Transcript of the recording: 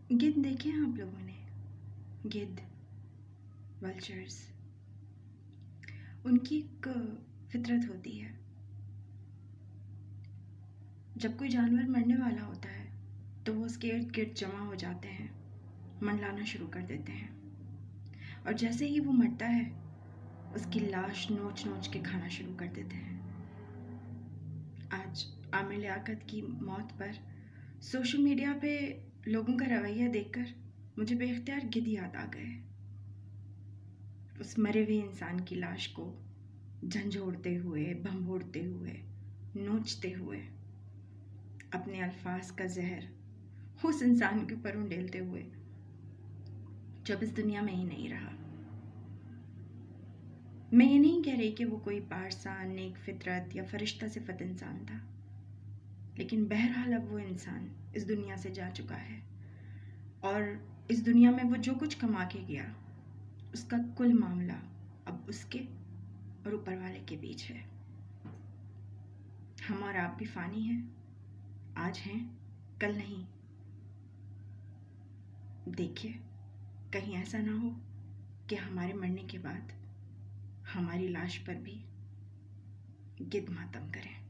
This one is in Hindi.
गिद्ध देखे हैं आप लोगों ने? गिद्ध, वल्चर्स, उनकी एक फितरत होती है। जब कोई जानवर मरने वाला होता है तो वो उसके इर्द गिर्द जमा हो जाते हैं, मंडलाना शुरू कर देते हैं, और जैसे ही वो मरता है उसकी लाश नोच नोच के खाना शुरू कर देते हैं। आज आमिर लियाकत की मौत पर सोशल मीडिया पे लोगों का रवैया देखकर मुझे बेख्तियार गिद्ध याद आ गए। उस मरे हुए इंसान की लाश को झंझोड़ते हुए, भंभोड़ते हुए, नोचते हुए, अपने अल्फाज का जहर उस इंसान के ऊपर उंडेलते हुए जो अब इस दुनिया में ही नहीं रहा। मैं ये नहीं कह रही कि वो कोई पारसा, नेक फितरत या फरिश्ता सिफत इंसान था, लेकिन बहरहाल अब वो इंसान इस दुनिया से जा चुका है, और इस दुनिया में वो जो कुछ कमा के गया उसका कुल मामला अब उसके और ऊपर वाले के बीच है। हम और आप भी फानी हैं, आज हैं, कल नहीं। देखिए, कहीं ऐसा ना हो कि हमारे मरने के बाद हमारी लाश पर भी गिद्ध मातम करें।